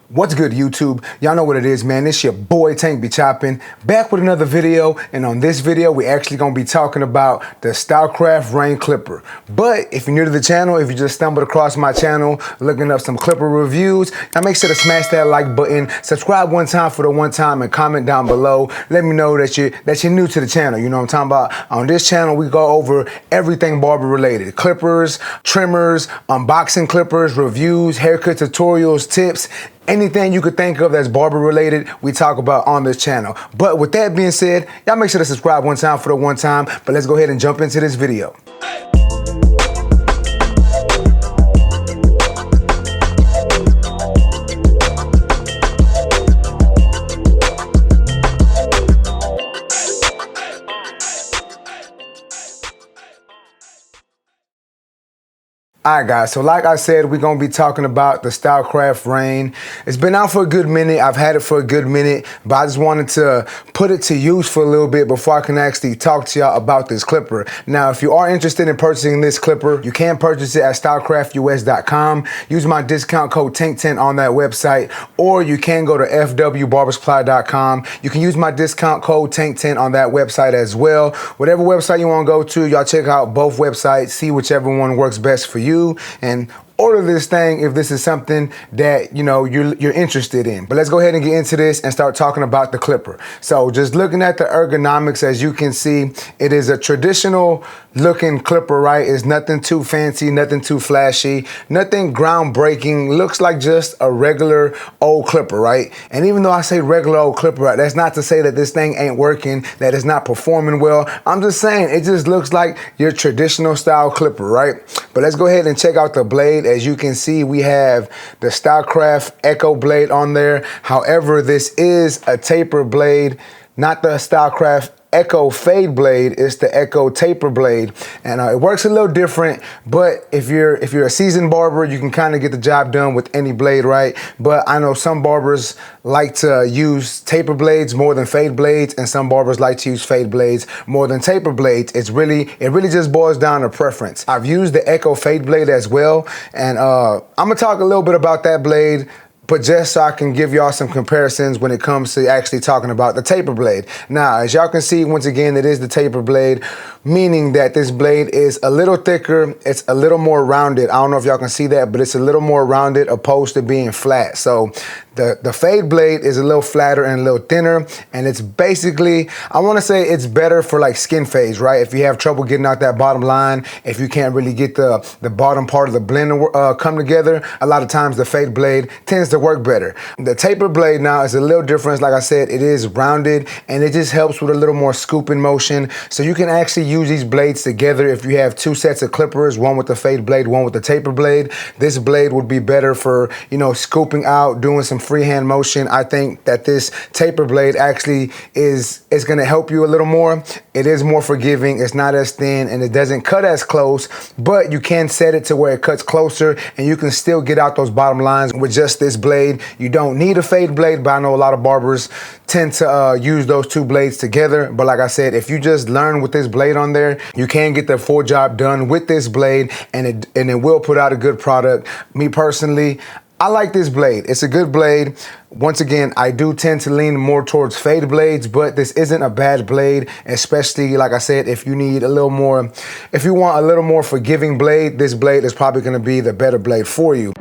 What's good, YouTube? Y'all know what it is, man. It's your boy Tank be chopping, back with another video. And on this video, we actually gonna be talking about the StyleCraft REIGN Clipper. But if you're new to the channel, if you just stumbled across my channel looking up some clipper reviews, now make sure to smash that like button, subscribe one time for the one time, and comment down below. Let me know that you're new to the channel. You know what I'm talking about? On this channel, we go over everything barber related: clippers, trimmers, unboxing clippers, reviews, haircut tutorials, tips. Anything you could think of that's barber related, we talk about on this channel. But with that being said, y'all make sure to subscribe one time for the one time. But let's go ahead and jump into this video. Alright guys, so like I said, we're going to be talking about the StyleCraft REIGN. It's been out for a good minute. I've had it for a good minute, but I just wanted to put it to use for a little bit before I can actually talk to y'all about this clipper. Now, if you are interested in purchasing this clipper, you can purchase it at stylecraftus.com. Use my discount code TANK10 on that website, or you can go to fwbarbersupply.com. You can use my discount code TANK10 on that website as well. Whatever website you want to go to, y'all check out both websites, see whichever one works best for you, and order this thing if this is something that you're interested in. But let's go ahead and get into this and start talking about the clipper. So just looking at the ergonomics, as you can see, it is a traditional looking clipper, right? It's nothing too fancy, nothing too flashy, nothing groundbreaking. Looks like just a regular old clipper, right? And even though I say regular old clipper, right, that's not to say that this thing ain't working, that it's not performing well. I'm just saying it just looks like your traditional style clipper, right? But let's go ahead and check out the blade. As you can see, we have the StyleCraft Echo blade on there. However, this is a taper blade, not the StyleCraft Echo fade blade. It's the Echo taper blade, and it works a little different. But if you're a seasoned barber, you can kind of get the job done with any blade, right? But I know some barbers like to use taper blades more than fade blades, and some barbers like to use fade blades more than taper blades. It really just boils down to preference. I've used the Echo fade blade as well, and I'm gonna talk a little bit about that blade, but just so I can give y'all some comparisons when it comes to actually talking about the taper blade. Now, as y'all can see, once again, it is the taper blade, meaning that this blade is a little thicker, it's a little more rounded. I don't know if y'all can see that, but it's a little more rounded opposed to being flat. So the fade blade is a little flatter and a little thinner, and it's basically, I wanna say it's better for like skin fades, right? If you have trouble getting out that bottom line, if you can't really get the bottom part of the blend come together, a lot of times the fade blade tends to work better. The taper blade now is a little different. Like I said, it is rounded, and it just helps with a little more scooping motion. So you can actually use these blades together. If you have two sets of clippers, one with the fade blade, one with the taper blade, this blade would be better for, scooping out, doing some freehand motion. I think that this taper blade actually is going to help you a little more. It is more forgiving, it's not as thin, and it doesn't cut as close, but you can set it to where it cuts closer, and you can still get out those bottom lines with just this blade. You don't need a fade blade, but I know a lot of barbers tend to use those two blades together. But like I said, if you just learn with this blade on there, you can get the full job done with this blade, and it will put out a good product. Me personally, I like this blade. It's a good blade. Once again, I do tend to lean more towards fade blades, but this isn't a bad blade, especially, like I said, if you need a little more, if you want a little more forgiving blade, this blade is probably gonna be the better blade for you.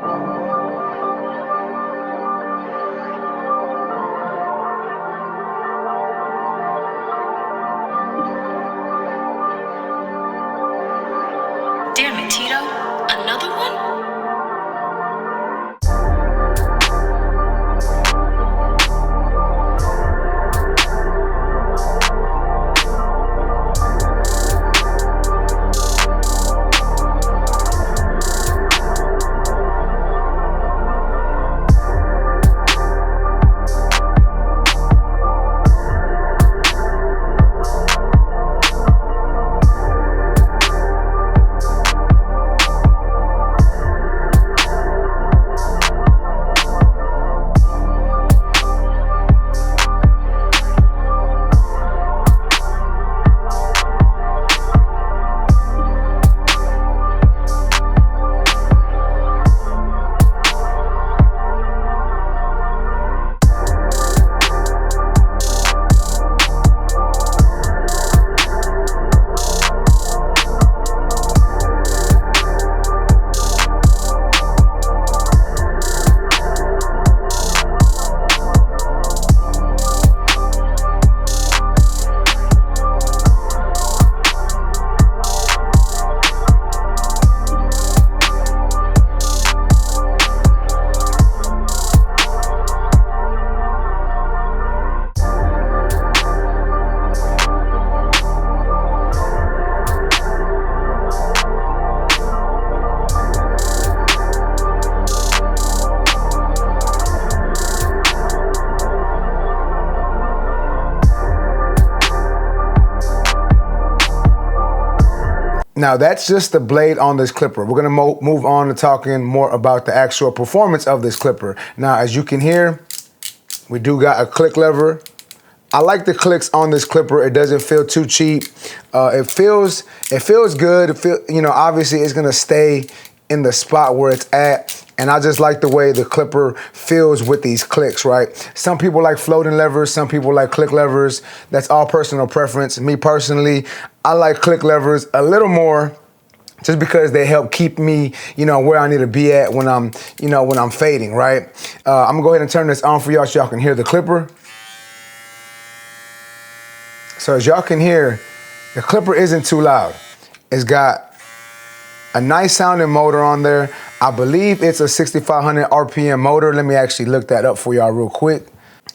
Damn it, Tito. Another one? Now that's just the blade on this clipper. We're gonna move on to talking more about the actual performance of this clipper. Now, as you can hear, we do got a click lever. I like the clicks on this clipper. It doesn't feel too cheap. It feels good. Obviously it's gonna stay in the spot where it's at. And I just like the way the clipper feels with these clicks, right? Some people like floating levers, some people like click levers. That's all personal preference. Me personally, I like click levers a little more just because they help keep me, where I need to be at when I'm fading, right? I'm gonna go ahead and turn this on for y'all so y'all can hear the clipper. So as y'all can hear, the clipper isn't too loud. It's got a nice sounding motor on there. I believe it's a 6,500 RPM motor. Let me actually look that up for y'all real quick.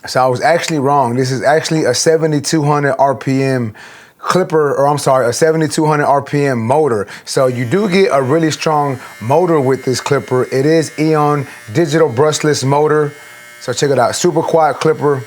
So I was actually wrong. This is actually a 7,200 RPM clipper, or I'm sorry, a 7,200 RPM motor. So you do get a really strong motor with this clipper. It is Eon digital brushless motor. So check it out, super quiet clipper.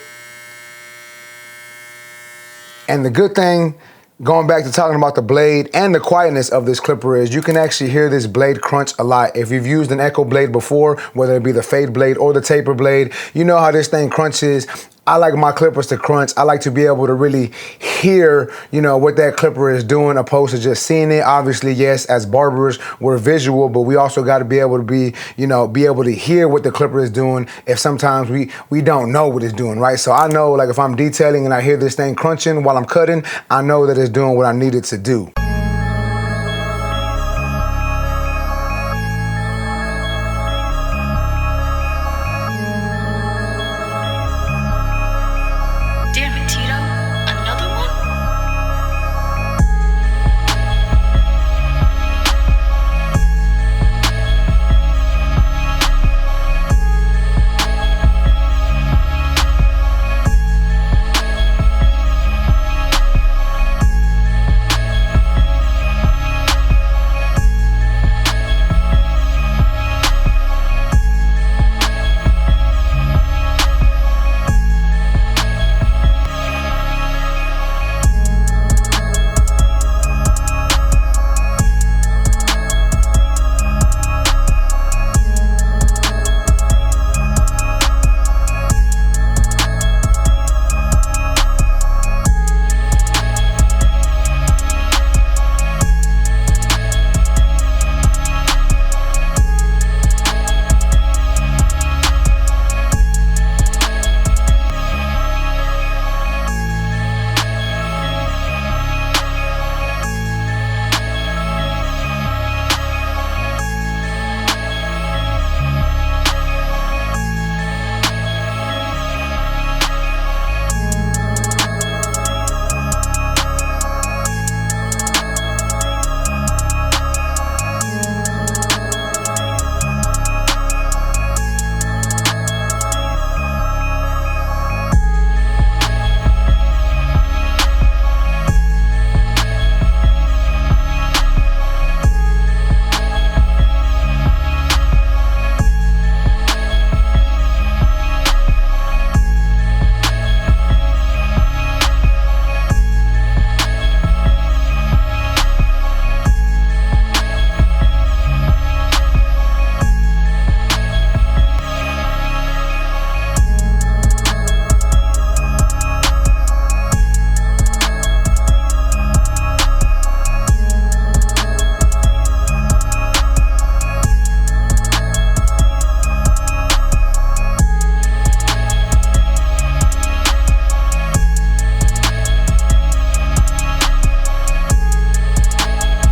And the good thing, going back to talking about the blade and the quietness of this clipper, is you can actually hear this blade crunch a lot. If you've used an Echo blade before, whether it be the fade blade or the taper blade, you know how this thing crunches. I like my clippers to crunch. I like to be able to really hear, what that clipper is doing opposed to just seeing it. Obviously, yes, as barbers, we're visual, but we also got to be able to be able to hear what the clipper is doing if sometimes we don't know what it's doing, right? So I know, like, if I'm detailing and I hear this thing crunching while I'm cutting, I know that it's doing what I need it to do.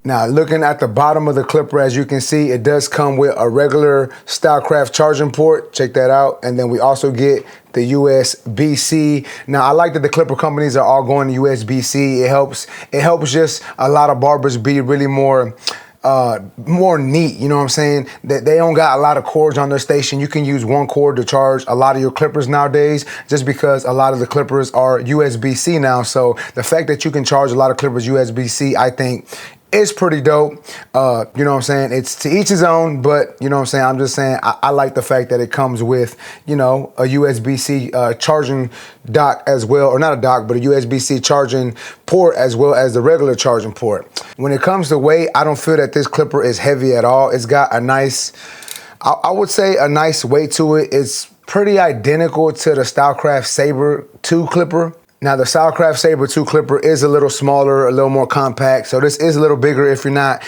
Now, looking at the bottom of the clipper, as you can see, it does come with a regular StyleCraft charging port. Check that out. And then we also get the USB-C. Now, I like that the clipper companies are all going to USB-C. It helps just a lot of barbers be really more neat, you know what I'm saying? That they don't got a lot of cords on their station. You can use one cord to charge a lot of your clippers nowadays, just because a lot of the clippers are USB-C now. So the fact that you can charge a lot of clippers USB-C, I think, It's pretty dope. You know what I'm saying? It's to each his own, but you know what I'm saying? I'm just saying I like the fact that it comes with, you know, a USB-C charging dock as well, or not a dock, but a USB-C charging port as well as the regular charging port. When it comes to weight, I don't feel that this clipper is heavy at all. It's got a nice, I would say a nice weight to it. It's pretty identical to the StyleCraft Saber 2 clipper. Now the StyleCraft Saber 2 clipper is a little smaller, a little more compact. So this is a little bigger. If you're not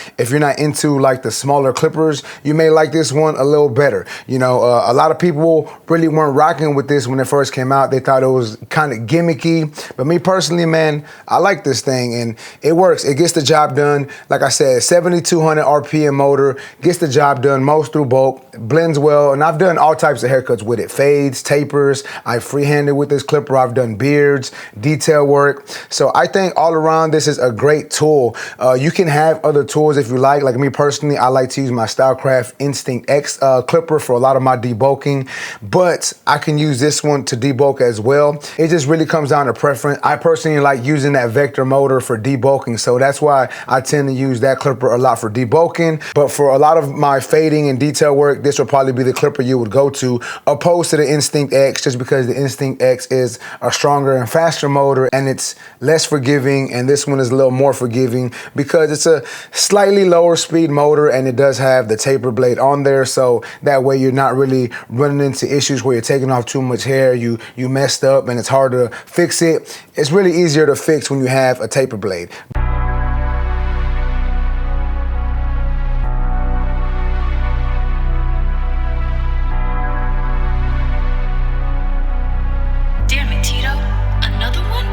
into like the smaller clippers, you may like this one a little better. You know, a lot of people really weren't rocking with this when it first came out. They thought it was kind of gimmicky. But me personally, man, I like this thing and it works. It gets the job done. Like I said, 7,200 RPM motor, gets the job done, mows through bulk, blends well. And I've done all types of haircuts with it. Fades, tapers. I freehanded with this clipper. I've done beards, detail work. So I think all around this is a great tool. You can have other tools if you like. Like me personally, I like to use my StyleCraft Instinct X clipper for a lot of my debulking, but I can use this one to debulk as well. It just really comes down to preference. I personally like using that vector motor for debulking, so that's why I tend to use that clipper a lot for debulking. But for a lot of my fading and detail work, this will probably be the clipper you would go to, opposed to the Instinct X, just because the Instinct X is a stronger and faster motor and it's less forgiving, and this one is a little more forgiving because it's a slightly lower speed motor and it does have the taper blade on there, so that way you're not really running into issues where you're taking off too much hair, you messed up and it's hard to fix it. It's really easier to fix when you have a taper blade. Damn it, Tito. Another one?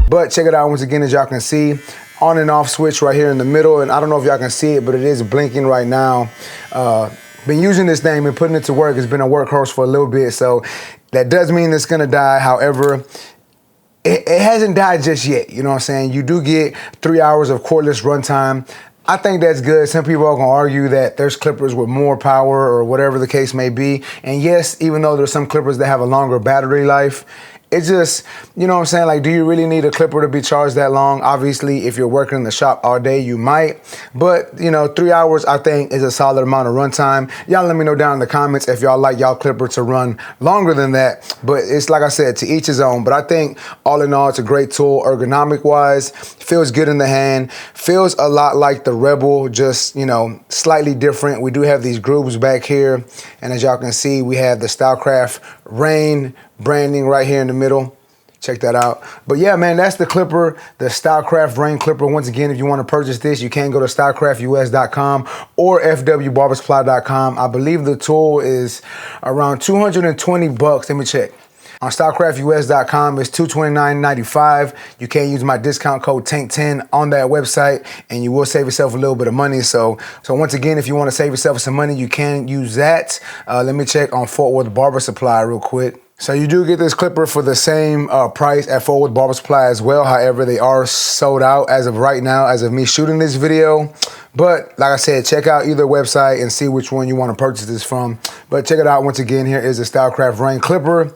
But check it out once again, as y'all can see, on and off switch right here in the middle. And I don't know if y'all can see it, but it is blinking right now. Been using this thing, been putting it to work. It's been a workhorse for a little bit, so that does mean it's gonna die. However, it hasn't died just yet. You know what I'm saying? You do get 3 hours of cordless runtime. I think that's good. Some people are gonna argue that there's clippers with more power or whatever the case may be. And yes, even though there's some clippers that have a longer battery life, it's just, you know what I'm saying? Like, do you really need a clipper to be charged that long? Obviously, if you're working in the shop all day, you might. But, you know, 3 hours, I think, is a solid amount of runtime. Y'all let me know down in the comments if y'all like y'all clipper to run longer than that. But it's like I said, to each his own. But I think, all in all, it's a great tool, ergonomic-wise. Feels good in the hand. Feels a lot like the Rebel, just, you know, slightly different. We do have these grooves back here. And as y'all can see, we have the StyleCraft REIGN branding right here in the middle. Check that out. But yeah, man, that's the clipper, the StyleCraft REIGN Clipper. Once again, if you want to purchase this, you can go to StyleCraftUS.com or FWBarberSupply.com. I believe the tool is around 220 bucks. Let me check. On StyleCraftUS.com, it's $229.95. You can use my discount code TANK10 on that website, and you will save yourself a little bit of money. So once again, if you want to save yourself some money, you can use that. Let me check on Fort Worth Barber Supply real quick. So you do get this clipper for the same price at Fort Worth Barber Supply as well. However, they are sold out as of right now, as of me shooting this video. But like I said, check out either website and see which one you want to purchase this from. But check it out once again. Here is the StyleCraft REIGN Clipper.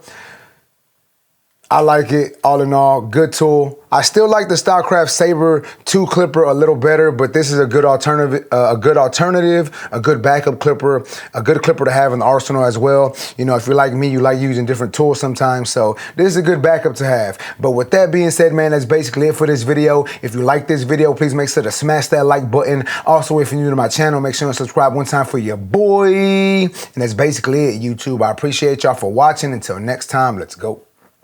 I like it, all in all, good tool. I still like the StyleCraft Saber 2 clipper a little better, but this is a good alternative, a good backup clipper, a good clipper to have in the arsenal as well. You know, if you're like me, you like using different tools sometimes, so this is a good backup to have. But with that being said, man, that's basically it for this video. If you like this video, please make sure to smash that like button. Also, if you're new to my channel, make sure to subscribe one time for your boy. And that's basically it, YouTube. I appreciate y'all for watching. Until next time, let's go.